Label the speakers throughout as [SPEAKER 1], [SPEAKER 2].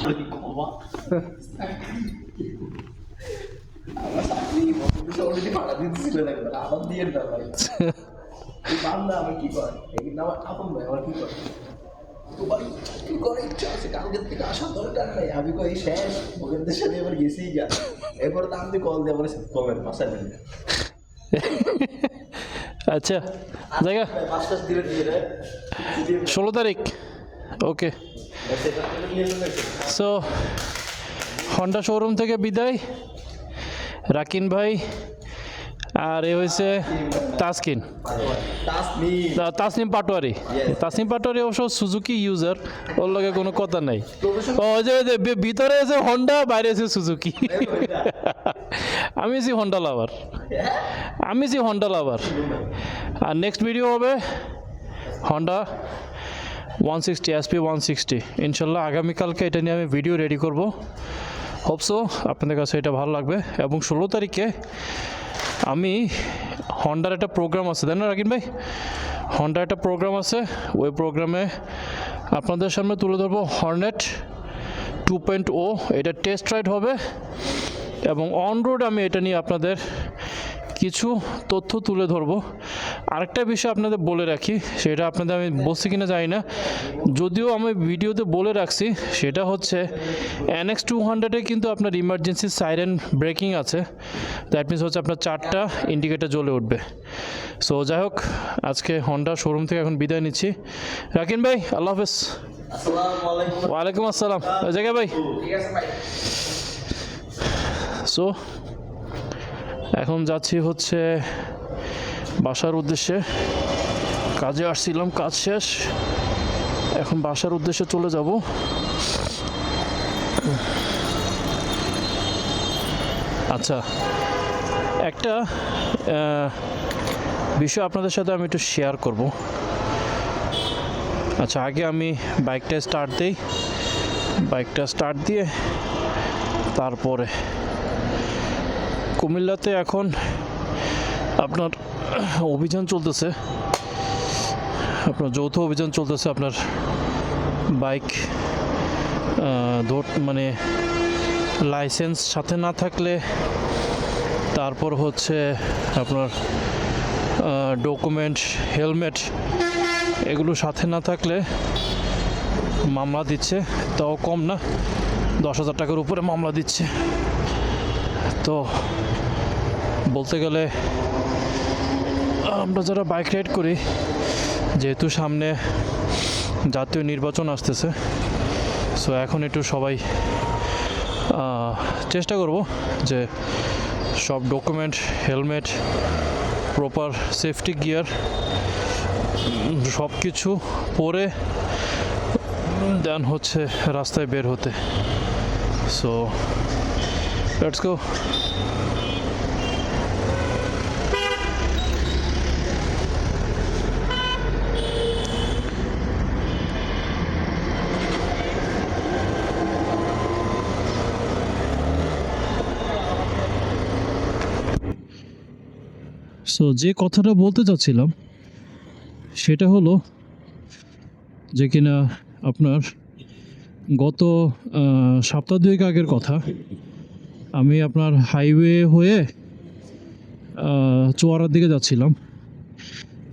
[SPEAKER 1] আমার চাকরি অলরেডি ভাড়া দিতেছিল না, আমার দিয়ে না ভাই। বান্দা আমি কি করি, কিন্তু আমার আপন ভাই আমার কি করে, তো ভাই চাকরি করার ইচ্ছা আছে, কালকের থেকে আসার দরকার নাই। আমি কই শেষ, ওদের দেশে এবার গেছি গা। এরপর তো আমি কল দিয়ে বলেছি কমেন বাসায় নেই।
[SPEAKER 2] আচ্ছা জায়গা
[SPEAKER 1] 5 দিনে দিয়ে দেয়
[SPEAKER 2] 16 তারিখ। ওকে, সো হন্ডা শোরুম থেকে বিদায় রাকিন ভাই, আর এ হয়েছে তাসকিন, তাসনিম পাটোয়ারি। তাসনিম পাটোয়ারি অবশ্য সুজুকি ইউজার, ওর লগে কোনো কথা নাই। ওই যে ভিতরে আছে হন্ডা, বাইরে আছে সুজুকি। আমি আছি হন্ডা লাভার, আমি আছি হন্ডা লাভার। আর নেক্সট ভিডিও হবে হন্ডা 160 SP 160 ইনশাল্লাহ। আগামীকালকে এটা নিয়ে আমি ভিডিও রেডি করব। হোপসো আপনাদের কাছে এটা ভালো লাগবে। এবং 16 তারিখে আমি হন্ডার একটা প্রোগ্রাম আছে, তাই না রাকিন ভাই? হন্ডার একটা প্রোগ্রাম আছে, ওই প্রোগ্রামে আপনাদের সামনে তুলে ধরবো হর্নেট 2.0। এটা টেস্ট রাইড হবে এবং অন রোড আমি এটা নিয়ে আপনাদের কিছু তথ্য তুলে ধরবো। আরেকটা বিষয় আপনাদের বলে রাখি, সেটা আপনাদের আমি বলছি কিনা জানি না, যদিও আমি ভিডিওতে বলে রাখছি, সেটা হচ্ছে NX 200-এ কিন্তু আপনার ইমার্জেন্সি সাইরেন ব্রেকিং আছে। দ্যাট মিনস হচ্ছে আপনার 4টা ইন্ডিকেটার জ্বলে উঠবে। সো যাই হোক, আজকে হন্ডা শোরুম থেকে এখন বিদায় নিচ্ছি। রাকিন ভাই আল্লাহ হাফেজ। ওয়ালাইকুম আসসালাম। জায়গা ভাই, সো এখন যাচ্ছি হচ্ছে বাসার উদ্দেশ্যে। কাজে আসছিলাম, কাজ শেষ, এখন বাসার উদ্দেশ্যে চলে যাব। আচ্ছা, একটা বিষয় আপনাদের সাথে আমি একটু শেয়ার করব। আচ্ছা, আগে আমি বাইকটা স্টার্ট দিই, বাইকটা স্টার্ট দিয়ে তারপরে কুমিল্লাতে এখন আপনার অভিযান চলতেছে, আপনার যৌথ অভিযান চলতেছে। আপনার বাইক মানে লাইসেন্স সাথে না থাকলে, তারপর হচ্ছে আপনার ডকুমেন্ট, হেলমেট এগুলো সাথে না থাকলে মামলা দিচ্ছে। তাও কম না, 10,000 টাকার উপরে মামলা দিচ্ছে। তো বলতে গেলে আমরা যারা বাইক রাইড করি, যেহেতু সামনে জাতীয় নির্বাচন আসতেছে, সো এখন একটু সবাই চেষ্টা করব যে সব document, helmet, proper safety gear সব কিছু পরে দেন হচ্ছে রাস্তায় বের হতে। So let's go. সো যে কথাটা বলতে চাচ্ছিলাম সেটা হলো যে কিনা আপনার গত সপ্তাহ দুয়েক আগের কথা, আমি আপনার হাইওয়ে হয়ে চুয়াড়ার দিকে যাচ্ছিলাম।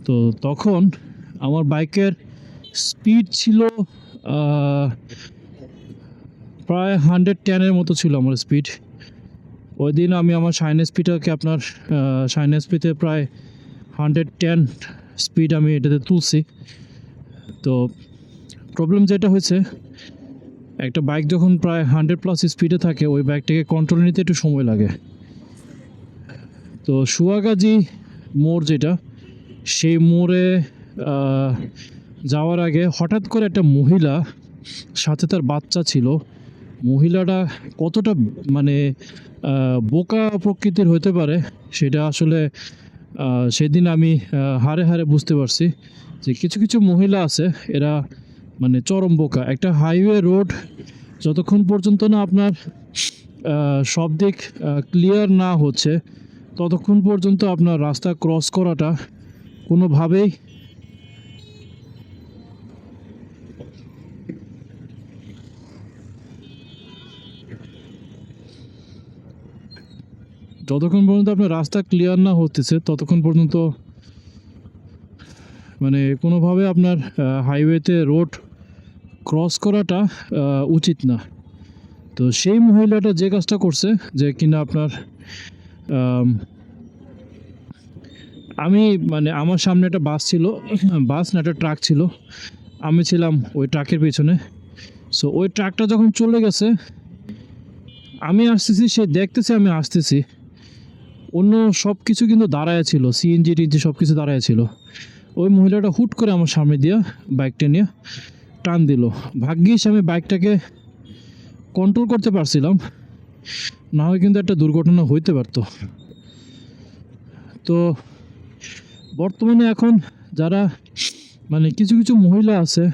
[SPEAKER 2] তো তখন আমার বাইকের স্পিড ছিল প্রায় 110-এর মতো ছিল আমার স্পিড। ওই দিন আমি আমার শাইন এসপিটাকে আপনার শাইন এসপিতে প্রায় 110 স্পিড আমি এটাতে তুলছি। তো প্রবলেম যেটা হয়েছে, একটা বাইক যখন প্রায় 100+ স্পিডে থাকে, ওই বাইকটাকে কন্ট্রোল নিতে একটু সময় লাগে। তো সুয়াগাজী মোড় যেটা, সেই মোড়ে যাওয়ার আগে হঠাৎ করে একটা মহিলা, সাথে তার বাচ্চা ছিল, মহিলাটা কতটা মানে বোকা প্রকৃতির হতে পারে সেটা আসলে সেদিন আমি হাড়ে হাড়ে বুঝতে পারছি যে কিছু কিছু মহিলা আছে, এরা মানে চরম বোকা। একটা হাইওয়ে রোড যতক্ষণ পর্যন্ত না আপনার সব দিক ক্লিয়ার না হচ্ছে, ততক্ষণ পর্যন্ত আপনার রাস্তা ক্রস করাটা কোনোভাবেই যতক্ষণ পর্যন্ত আপনার রাস্তা ক্লিয়ার না হতেছে ততক্ষণ পর্যন্ত মানে কোনোভাবে আপনার হাইওয়েতে রোড ক্রস করাটা উচিত না। তো সেই মহিলাটা যে কাজটা করছে যে কিনা আপনার আমি মানে আমার সামনে একটা বাস ছিল, বাস না একটা ট্রাক ছিল, আমি ছিলাম ওই ট্রাকের পেছনে। সো ওই ট্রাকটা যখন চলে গেছে আমি আসতেছি, সে দেখতেছে আমি আসতেছি, অন্য সব কিছু কিন্তু দাঁড়ায় ছিল, সিএনজি টিএনজি সব কিছু দাঁড়ায় ছিল। ওই মহিলাটা হুট করে আমার সামনে দিয়ে বাইকটা নিয়ে টান দিল। ভাগ্যিস আমি বাইকটাকে কন্ট্রোল করতে পারছিলাম, না হয় কিন্তু একটা দুর্ঘটনা হইতে পারতো। তো বর্তমানে এখন যারা মানে কিছু কিছু মহিলা আছে,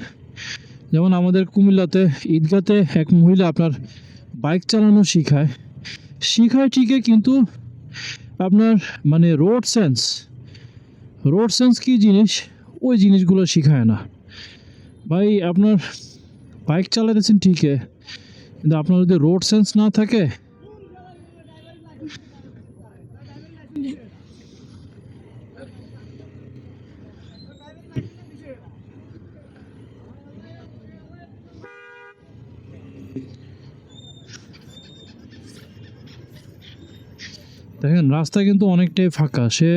[SPEAKER 2] যেমন আমাদের কুমিল্লাতে ঈদগাতে এক মহিলা আপনার বাইক চালানো শিখায় ঠিকই, কিন্তু আপনার মানে রোড সেন্স কী জিনিস ওই জিনিসগুলো শিখায় না। ভাই আপনার বাইক চালাতেছেন ঠিকই, কিন্তু আপনার যদি রোড সেন্স না থাকে, দেখেন রাস্তা কিন্তু অনেকটাই ফাঁকা। সে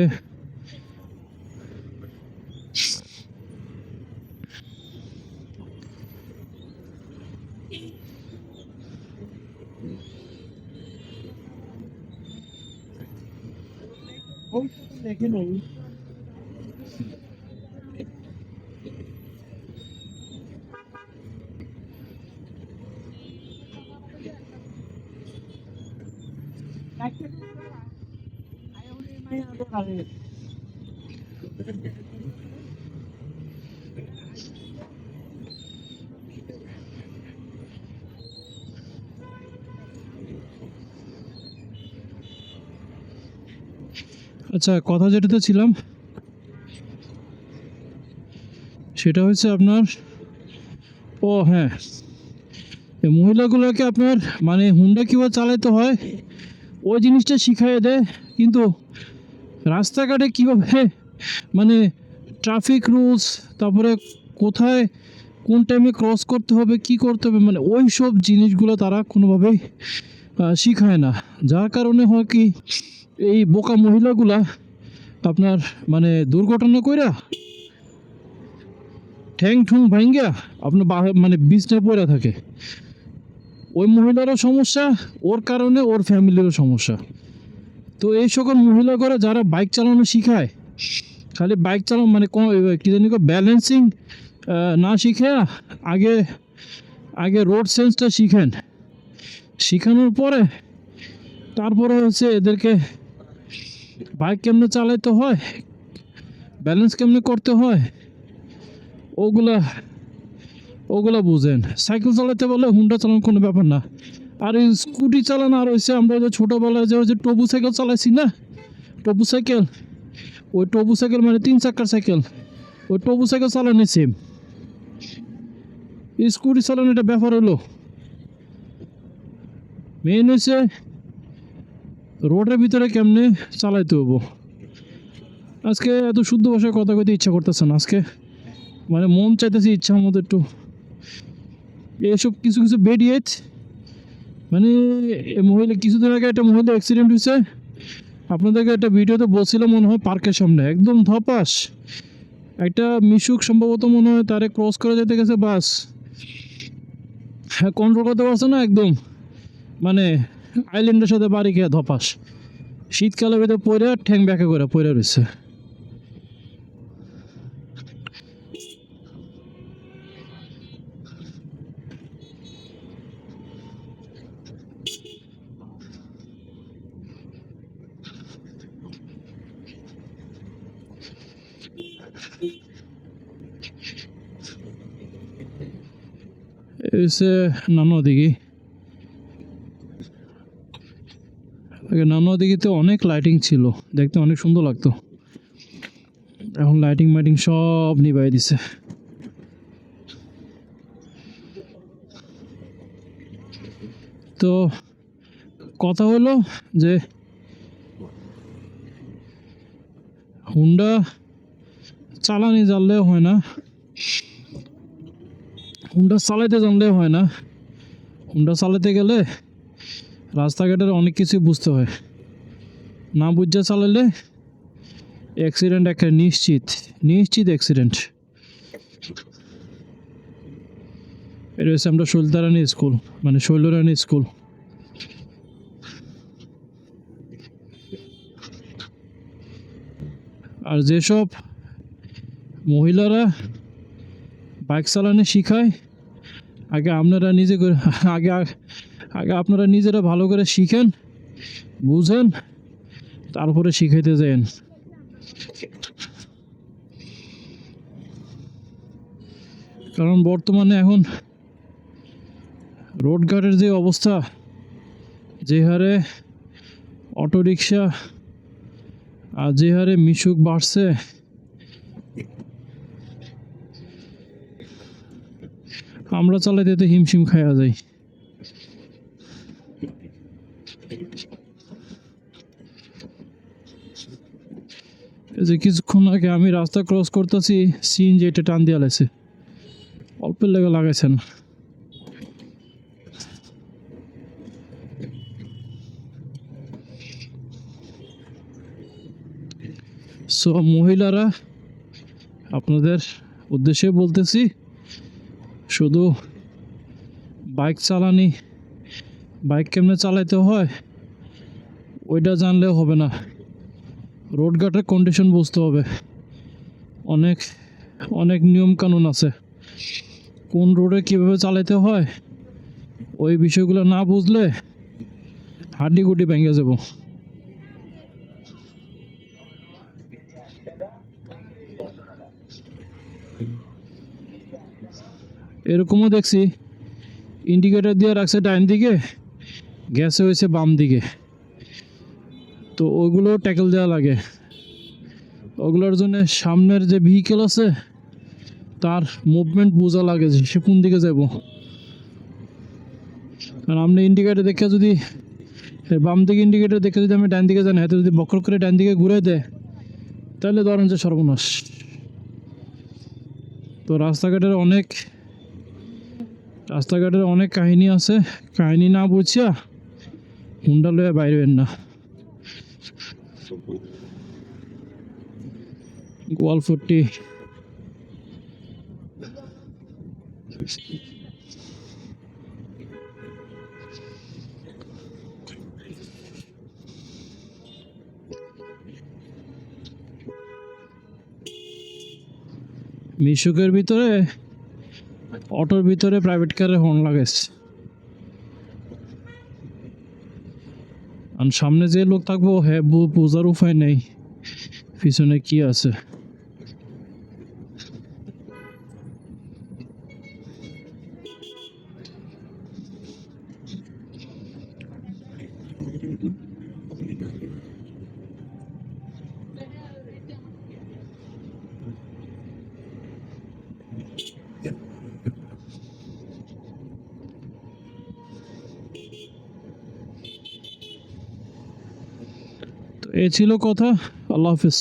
[SPEAKER 2] আচ্ছা, কথা যেটাতে ছিলাম সেটা হচ্ছে আপনার, ও হ্যাঁ, এই মহিলাগুলোকে আপনার মানে হুন্ডা কীভাবে চালাতে হয় ওই জিনিসটা শিখাইয়ে দেয়, কিন্তু রাস্তাঘাটে কীভাবে মানে ট্রাফিক রুলস, তারপরে কোথায় কোন টাইমে ক্রস করতে হবে, কি করতে হবে, মানে ওই সব জিনিসগুলো তারা কোনোভাবেই শিখায় না। যার কারণে হয় কি, এই বোকা মহিলাগুলা আপনার মানে দুর্ঘটনা কইরা ঠ্যাং ঠুং ভাঙ্গা আপনার মানে বিছনায় পড়ে থাকে। ওই মহিলারও সমস্যা, ওর কারণে ওর ফ্যামিলিরও সমস্যা। তো এই সকল মহিলা করে যারা বাইক চালানো শিখায়, খালি বাইক চালানো মানে কী জানি ব্যালেন্সিং না শিখে আগে আগে রোড সেন্সটা শিখেন, শিখানোর পরে তারপরে হচ্ছে এদেরকে বাইক কেমনে চালাতে হয়, ব্যালেন্স কেমনে করতে হয় ওগুলা বুঝেন। সাইকেল চালাতে বলে হুন্ডা চালানো কোনো ব্যাপার না। আর এই স্কুটি চালানো আর হচ্ছে আমরা যে ছোটোবেলায় যে টবু সাইকেল চালাইছি না, টবু সাইকেল, ওই টবু সাইকেল মানে 3 চাকার সাইকেল, ওই টবু সাইকেল চালানো সেম। স্কুটি চালানো একটা ব্যাপার হলো, মেন হচ্ছে রোডের ভিতরে কেমনে চালাইতে হবো। আজকে এত শুদ্ধ ভাষায় কথা কইতে ইচ্ছা করতেছে না, আজকে মানে মন চাইতেছে ইচ্ছা মতো একটু এসব কিছু কিছু বেরিয়েছ। মানে মহিলা কিছুদিন আগে একটা মহিলা অ্যাক্সিডেন্ট হয়েছে, আপনাদেরকে একটা ভিডিওতে বলছিলাম মনে হয়, পার্কের সামনে একদম ধপাস একটা মিশুক সম্ভবত মনে হয় তারে ক্রস করে যেতে গেছে, বাস হ্যাঁ কন্ট্রোল করতে পারছে না, একদম মানে আইল্যান্ডের সাথে বাড়ি খেয়ে ধপাস, শীতকালের ভিতরে পড়ে ঠ্যাং ব্যাকে করে পড়ে রয়েছে। এসে নানা দিঘি, আগে নানা দিঘিতে অনেক লাইটিং ছিল, দেখতে অনেক সুন্দর লাগতো। এখন লাইটিং মাইটিং সব নিভাই দিছে। তো কথা হলো যে হুন্ডা চালানি জানলেও হয় না, হুন্ডা চালাইতে জানলেও হয় না। হুন্ডা চালাতে গেলে রাস্তাঘাটের অনেক কিছু বুঝতে হয়, না বুঝে চালালে অ্যাক্সিডেন্ট একটা নিশ্চিত নিশ্চিত অ্যাক্সিডেন্ট। এটা হচ্ছে আমরা শৈলতারানী স্কুল, মানে শৈলরানী স্কুল। আর যেসব মহিলারা বাইক চালানো শিখায়, আগে আপনারা নিজে করে আগে আগে আপনারা নিজেরা ভালো করে শিখেন, বুঝেন, তারপরে শিখাইতে যান। কারণ বর্তমানে এখন রোডঘাটের যে অবস্থা, যে হারে অটোরিকশা আর যে হারে মিশুক বাড়ছে, আমরা চালাইতে তো হিমশিম খাইয়া যাই। এই যে কিছুক্ষণ আগে আমি রাস্তা ক্রস করতেছি, সিএনজি এটা টান দিয়ে লাইছে, অল্পের লেগে লাগাইছে না। সো মহিলারা, আপনাদের উদ্দেশ্যে বলতেছি, শুধু বাইক চালানি, বাইক কেমনে চালাইতে হয় ওইটা জানলেও হবে না, রোডঘাটের কন্ডিশন বুঝতে হবে। অনেক অনেক নিয়ম কানুন আছে, কোন রোডে কীভাবে চালাইতে হয় ওই বিষয়গুলো না বুঝলে হাড্ডি গুড্ডি ভেঙে যাব। এরকমও দেখছি ইন্ডিকেটর দিয়ে রাখছে ডাইন দিকে, গ্যাসে হয়েছে বাম দিকে, তো ওইগুলো ট্যাকেল দেওয়া লাগে। ওগুলোর জন্য সামনের যে ভেহিকেল আছে তার মুভমেন্ট বোঝা লাগে যে সে কোন দিকে যাব। কারণ আপনি ইন্ডিকেটর দেখে যদি বাম দিকে ইন্ডিকেটর দেখে যদি আমি ডান দিকে যাই, হাতে যদি বকর করে ডান দিকে ঘুরে দেয়, তাহলে ধরেন যে সর্বনাশ। তো রাস্তাঘাটের অনেক কাহিনী আছে, কাহিনী না বুঝিয়া হুন্ডা লয়ে বাইরেবেন না। গোয়ালফুটি মিশুকের ভিতরে, অটোর ভিতরে প্রাইভেট কারের হর্ন লাগাইছে, আর সামনে যে লোক থাকবো হ্যাঁ বোঝার উপায় নেই পিছনে কি আছে। তো এই ছিল কথা। আল্লাহ হাফিজ।